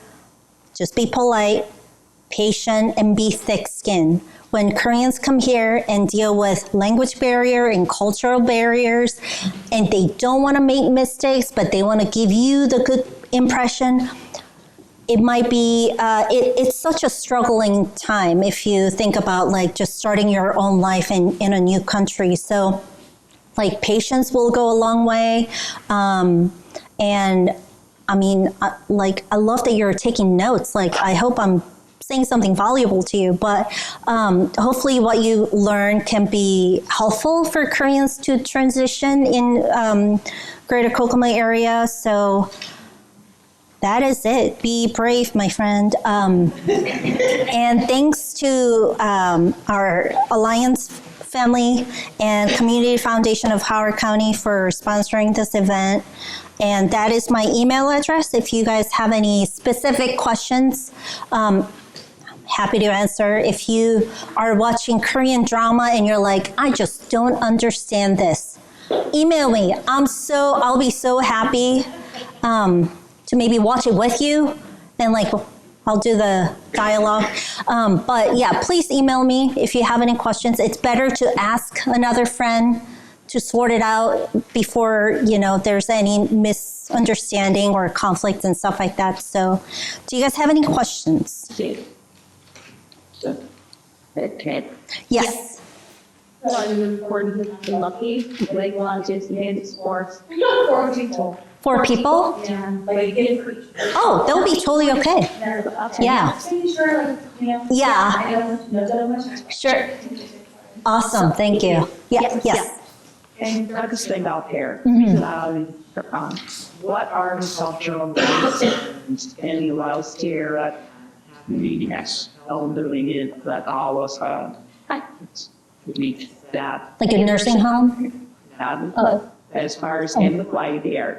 just be polite, patient, and be thick-skinned. When Koreans come here and deal with language barrier and cultural barriers, and they don't want to make mistakes, but they want to give you the good impression, it might be, it's such a struggling time if you think about like just starting your own life in a new country. So like patience will go a long way. And I mean, I love that you're taking notes. Like, I hope I'm saying something valuable to you, but hopefully what you learn can be helpful for Koreans to transition in Greater Kokomo area. So that is it. Be brave, my friend. And thanks to our Alliance Family and Community Foundation of Howard County for sponsoring this event. And that is my email address. If you guys have any specific questions, happy to answer. If you are watching Korean drama and you're like, I just don't understand this, email me. I'll be so happy to maybe watch it with you, and like I'll do the dialogue. But yeah, please email me if you have any questions. It's better to ask another friend to sort it out before, there's any misunderstanding or conflict and stuff like that. So do you guys have any questions? Yes.
What is important to lucky, like lunches, meals, sports,
For people? Oh, they'll be totally okay. Yeah. Yeah. Sure. Awesome. Thank you. Yeah. Yes.
And I just think out there, what are the cultural differences in the last year yes, elderly needs that all of us need that.
Like a nursing home?
As far as in the flight there,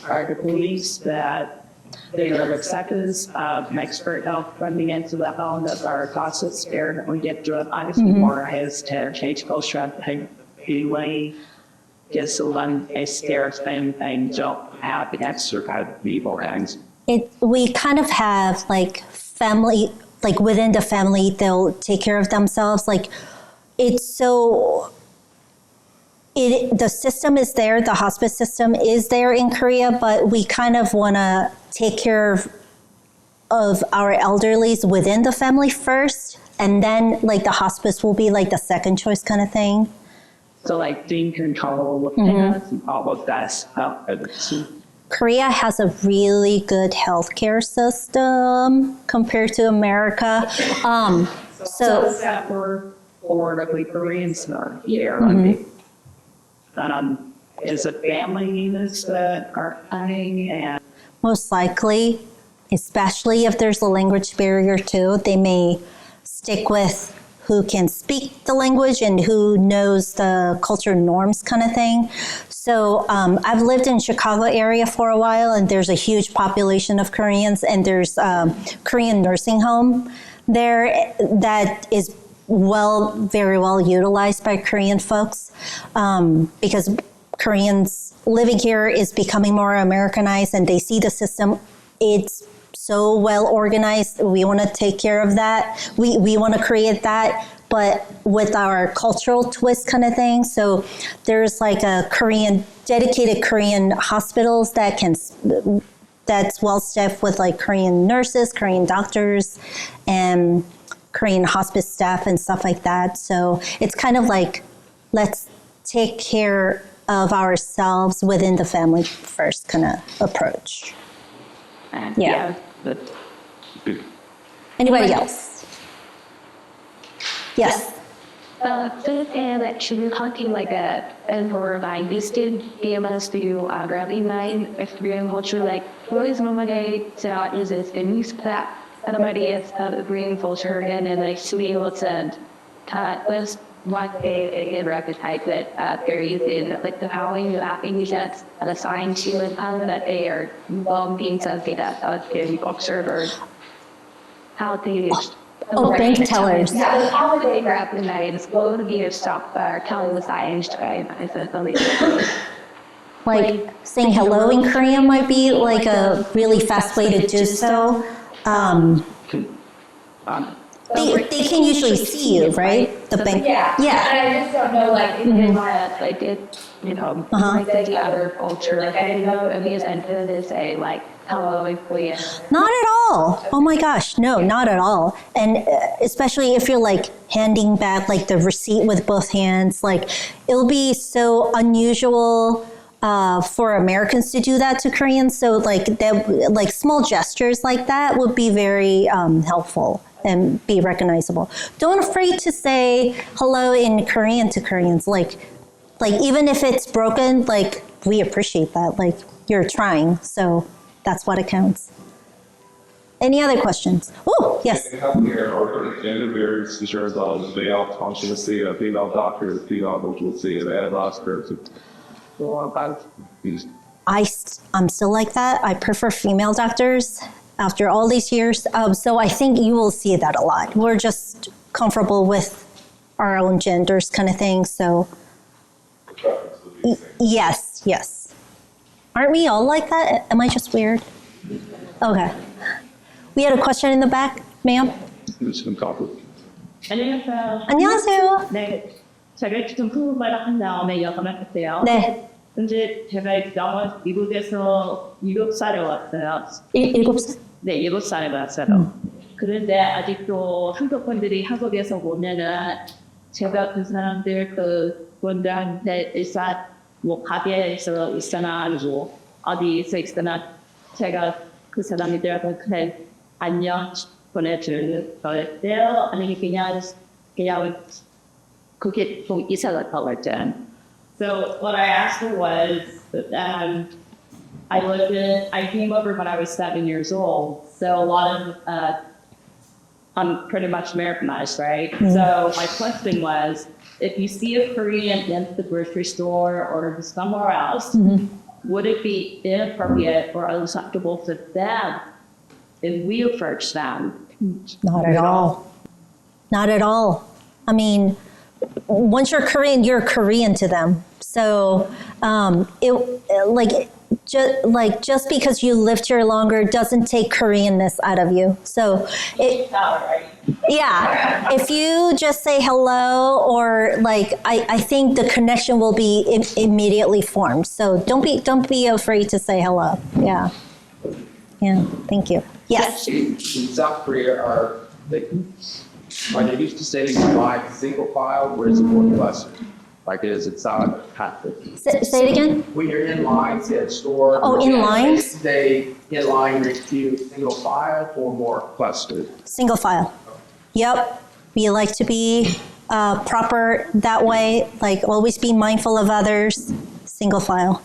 are the police that they are accepted expert help funding into the home that our classes there that we get to honestly more has to change culture anyway. Just so one is there same thing don't have the extra kind of people hands.
We kind of have like family, like within the family, they'll take care of themselves. Like the system is there, the hospice system is there in Korea, but we kind of want to take care of our elderlies within the family first, and then like the hospice will be like the second choice kind of thing.
So like being control and all of that.
Korea has a really good healthcare system compared to America.
So that we're the Koreans are here. Is it family units that are coming? And
most likely, especially if there's a language barrier too, they may stick with who can speak the language and who knows the culture norms kind of thing. So I've lived in Chicago area for a while, and there's a huge population of Koreans, and there's Korean nursing home there that is very well utilized by Korean folks, because Koreans living here is becoming more Americanized, and they see the system. It's so well organized. We want to take care of that. We want to create that, but with our cultural twist kind of thing. So there's like a dedicated Korean hospitals that's well staffed with like Korean nurses, Korean doctors, and Korean hospice staff and stuff like that. So it's kind of like, let's take care of ourselves within the family first kind of approach. Yeah. Anybody else? Yes.
And actually talking like that, and for like this did give us to really nice experience culture, like what is normally so is it things that everybody is of green culture and like to be able to list what they recognize that they're using like the how you English that's assigned to it that they are being something that in culture or how they
Oh, bank tellers.
Yeah, the holiday grab the night is going to be a stop Kelly was Einstein. I said something.
Like saying hello in Korean might be like a really fast way to do so. They can usually see you, right? The bank.
Yeah.
Yeah.
And I just don't know, like, in my, like, like the other culture, like, I didn't know if he was intended to say, like, hello, employee.
Not at all. Oh my gosh, no, not at all. And especially if you're like handing back like the receipt with both hands, like it'll be so unusual for Americans to do that to Koreans. So like that, like small gestures like that would be very helpful and be recognizable. Don't afraid to say hello in Korean to Koreans. Like even if it's broken, like we appreciate that. Like you're trying. So that's what it counts. Any other questions? Oh, yes.
In healthcare, are gender barriers to ensure that male function to see a female doctor, a female will see an advanced person?
I'm still like that. I prefer female doctors after all these years. So I think you will see that a lot. We're just comfortable with our own genders kind of thing. So yes. Aren't we all like that? Am I just weird? Okay. We had a question in the back, ma'am.
안녕하세요.
안녕하세요.
네, 제가 지금 한국말을 한 다음에 영어를 했어요.
네.
근데 제가 영어 미국에서 7살에 왔어요.
7살?
네, 7살에 왔어요. 그런데 아직도 한국 분들이 한국에서 오면은 제가 그 사람들 그 분들한테 일산 뭐 가게에서 있거나 뭐 어디서 있거나 제가 그 사람들하고 그냥 안녕 보내줄 거예요. 아니면 그냥 그게 좀 이상할 것 같아요. So what I asked her was, I came over when I was 7 years old. So a lot of, I'm pretty much Americanized, right? So my question was, if you see a Korean in the grocery store or somewhere else, would it be inappropriate or unacceptable to them if we approach them?
Not at all. Not at all. I mean, once you're Korean to them. So just because you lived here longer doesn't take Koreanness out of you. So yeah, if you just say hello or like, I think the connection will be immediately formed. So don't be afraid to say hello. Yeah. Thank you. Yes.
In South Korea, are they used to say buy single file, whereas it's more cluster? Like it is inside Catholic.
Say it again.
When you're in lines at a store.
Oh, in lines?
They in line review single file or more clustered?
Single file. Yep. We like to be proper that way. Like always be mindful of others. Single file.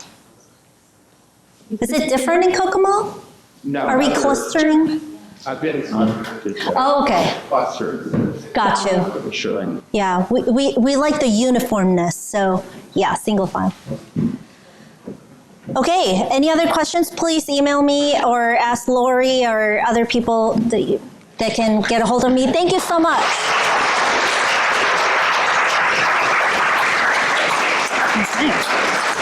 Is it different in Kokomo?
No.
Are we clustering?
I've been
Oh, okay.
clustered.
Got you.
Sure.
Yeah, we like the uniformness. So yeah, single file. Okay, any other questions? Please email me or ask Lori or other people that can get a hold of me. Thank you so much. Okay.